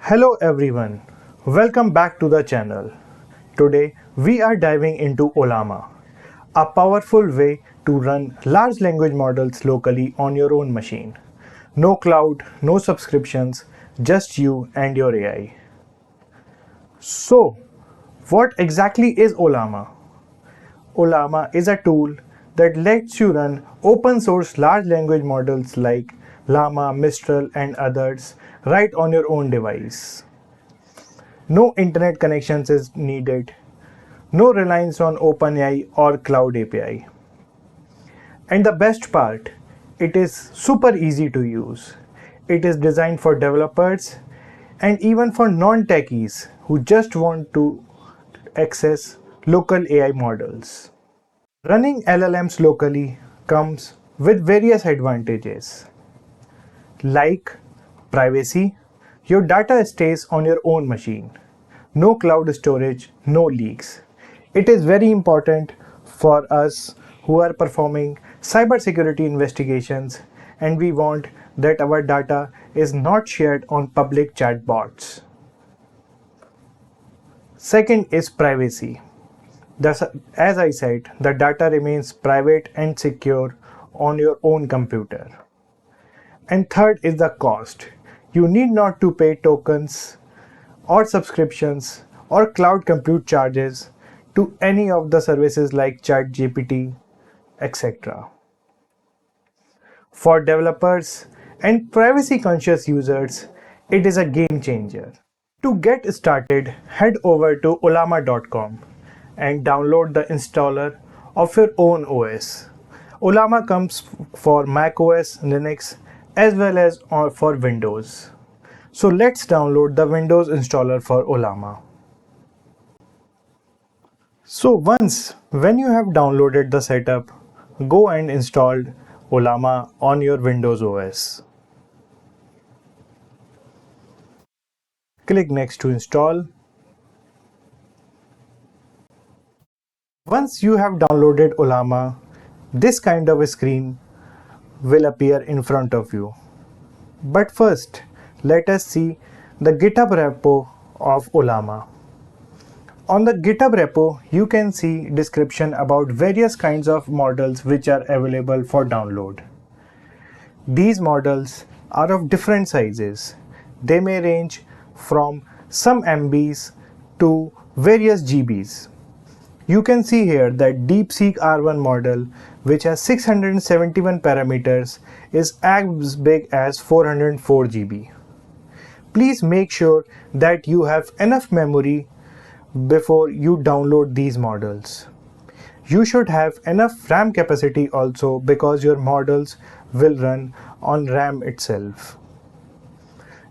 Hello everyone, welcome back to the channel. Today we are diving into Ollama, a powerful way to run large language models locally on your own machine. No cloud, no subscriptions, just you and your AI. So, what exactly is Ollama? Ollama is a tool that lets you run open source large language models like Llama, Mistral, and others right on your own device. No internet connections is needed, no reliance on OpenAI or Cloud API. And the best part, it is super easy to use. It is designed for developers and even for non-techies who just want to access local AI models. Running LLMs locally comes with various advantages like privacy. Your data stays on your own machine. No cloud storage, no leaks. It is very important for us who are performing cybersecurity investigations and we want that our data is not shared on public chatbots. Second is privacy. As I said, the data remains private and secure on your own computer. And third is the cost. You need not to pay tokens or subscriptions or cloud compute charges to any of the services like ChatGPT, etc. For developers and privacy conscious users, it is a game changer. To get started, head over to ollama.com and download the installer of your own OS. Ollama comes for Mac OS, Linux, as well as for Windows. So let's download the Windows installer for Ollama. So when you have downloaded the setup, go and install Ollama on your Windows OS. Click next to install. Once you have downloaded Ollama, this kind of a screen will appear in front of you. But first, let us see the GitHub repo of Ollama. On the GitHub repo, you can see description about various kinds of models which are available for download. These models are of different sizes. They may range from some MBs to various GBs. You can see here that DeepSeek R1 model, which has 671 parameters, is as big as 404 GB. Please make sure that you have enough memory before you download these models. You should have enough RAM capacity also because your models will run on RAM itself.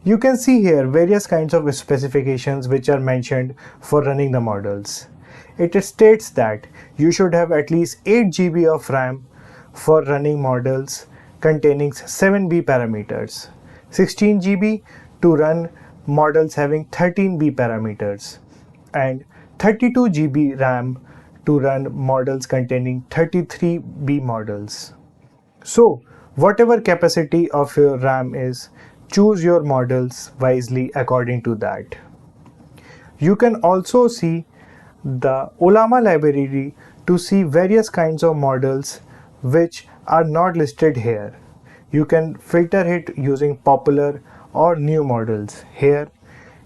You can see here various kinds of specifications which are mentioned for running the models. It states that you should have at least 8 GB of RAM for running models containing 7B parameters, 16 GB to run models having 13B parameters, and 32 GB RAM to run models containing 33B models. So, whatever capacity of your RAM is, choose your models wisely according to that. You can also see the Ollama library to see various kinds of models which are not listed here. You can filter it using popular or new models. Here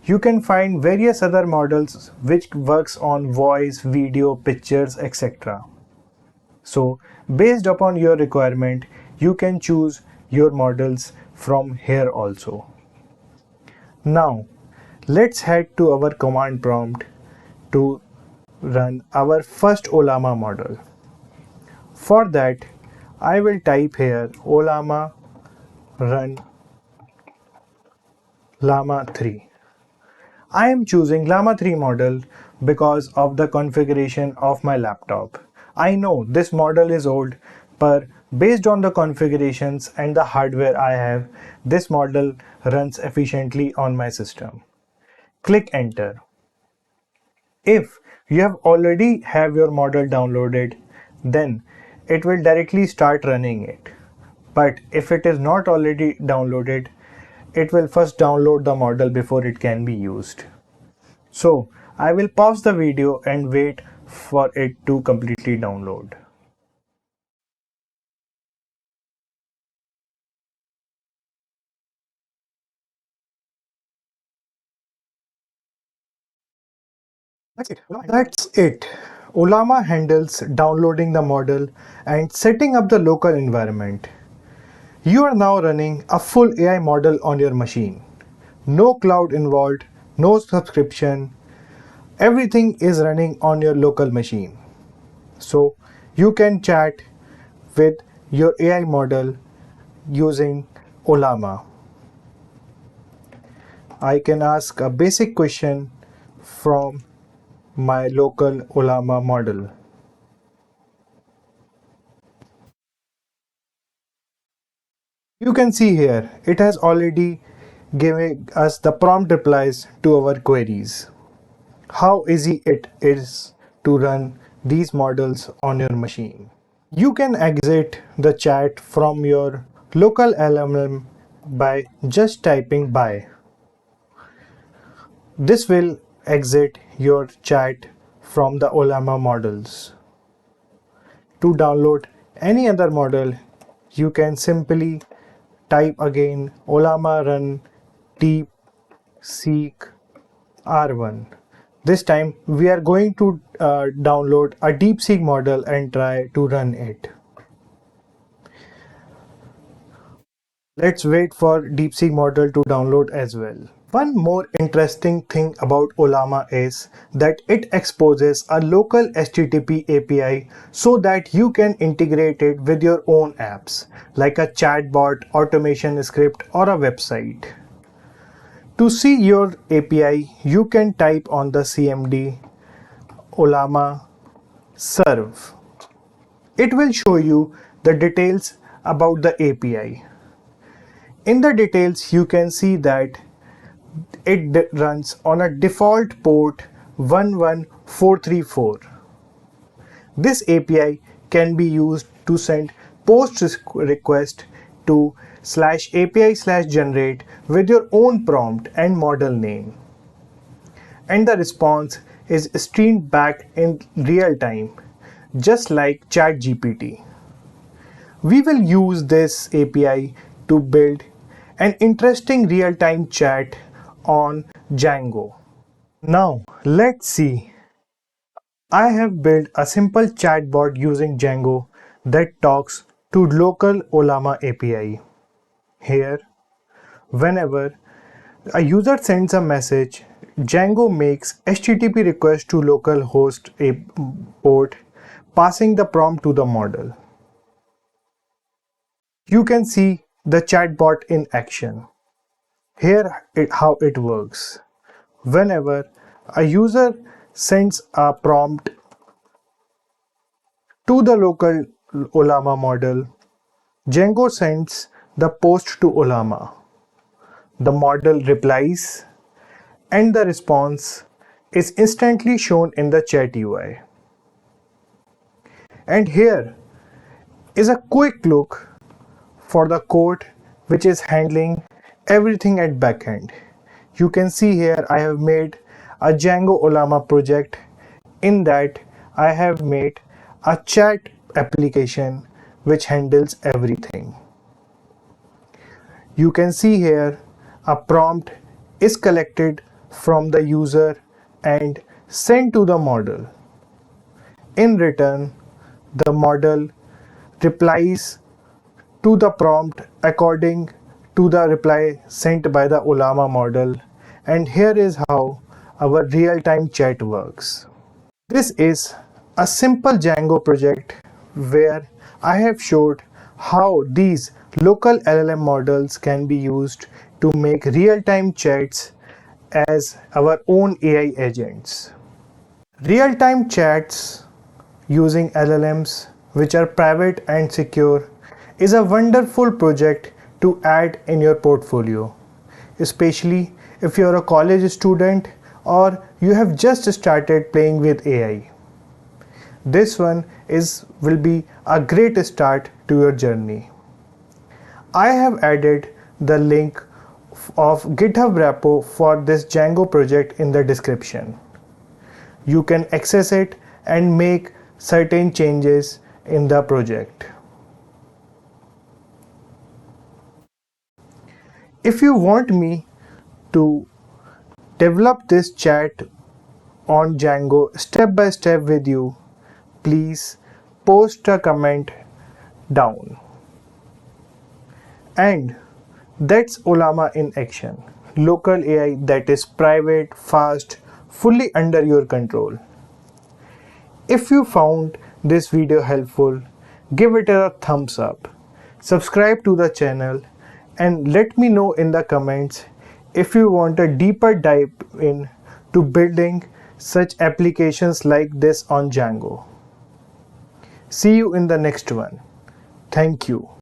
you can find various other models which works on voice, video, pictures, etc. So based upon your requirement, you can choose your models from here also. Now let's head to our command prompt to run our first Ollama model. For that, I will type here Ollama run Llama 3. I am choosing Llama 3 model because of the configuration of my laptop. I know this model is old, but based on the configurations and the hardware I have, this model runs efficiently on my system. Click enter. If you have already have your model downloaded, then it will directly start running it. But if it is not already downloaded, it will first download the model before it can be used. So I will pause the video and wait for it to completely download. That's it. Ollama handles downloading the model and setting up the local environment. You are now running a full AI model on your machine. No cloud involved, no subscription. Everything is running on your local machine. So you can chat with your AI model using Ollama. I can ask a basic question from my local Ollama model. You can see here, it has already given us the prompt replies to our queries. How easy it is to run these models on your machine. You can exit the chat from your local LLM by just typing by. This will exit your chat from the Ollama models. To download any other model, you can simply type again Ollama run deep seek R1. This time we are going to download a DeepSeek model and try to run it. Let's wait for DeepSeek model to download as well. One more interesting thing about Ollama is that it exposes a local HTTP API so that you can integrate it with your own apps like a chatbot, automation script or a website. To see your API, you can type on the CMD Ollama serve. It will show you the details about the API. In the details, you can see that it runs on a default port 11434. This API can be used to send post request to /API/generate with your own prompt and model name. And the response is streamed back in real time, just like ChatGPT. We will use this API to build an interesting real-time chat on Django. Now let's see. I have built a simple chatbot using Django that talks to local Ollama API. Here, whenever a user sends a message, Django makes HTTP request to localhost port, passing the prompt to the model. You can see the chatbot in action. Here how it works. Whenever a user sends a prompt to the local Ollama model, Django sends the post to Ollama. The model replies and the response is instantly shown in the chat UI. And here is a quick look for the code which is handling everything at backend. You can see here I have made a Django Ollama project. In that I have made a chat application which handles everything. You can see here a prompt is collected from the user and sent to the model. In return, the model replies to the prompt according to the reply sent by the Ollama model, and here is how our real-time chat works. This is a simple Django project where I have showed how these local LLM models can be used to make real-time chats as our own AI agents. Real-time chats using LLMs, which are private and secure, is a wonderful project to add in your portfolio, especially if you're a college student or you have just started playing with AI. This one will be a great start to your journey. I have added the link of GitHub repo for this Django project in the description. You can access it and make certain changes in the project. If you want me to develop this chat on Django step by step with you, please post a comment down. And that's Ollama in action. Local AI that is private, fast, fully under your control. If you found this video helpful, give it a thumbs up, subscribe to the channel, and let me know in the comments if you want a deeper dive in to building such applications like this on Django. See you in the next one. Thank you.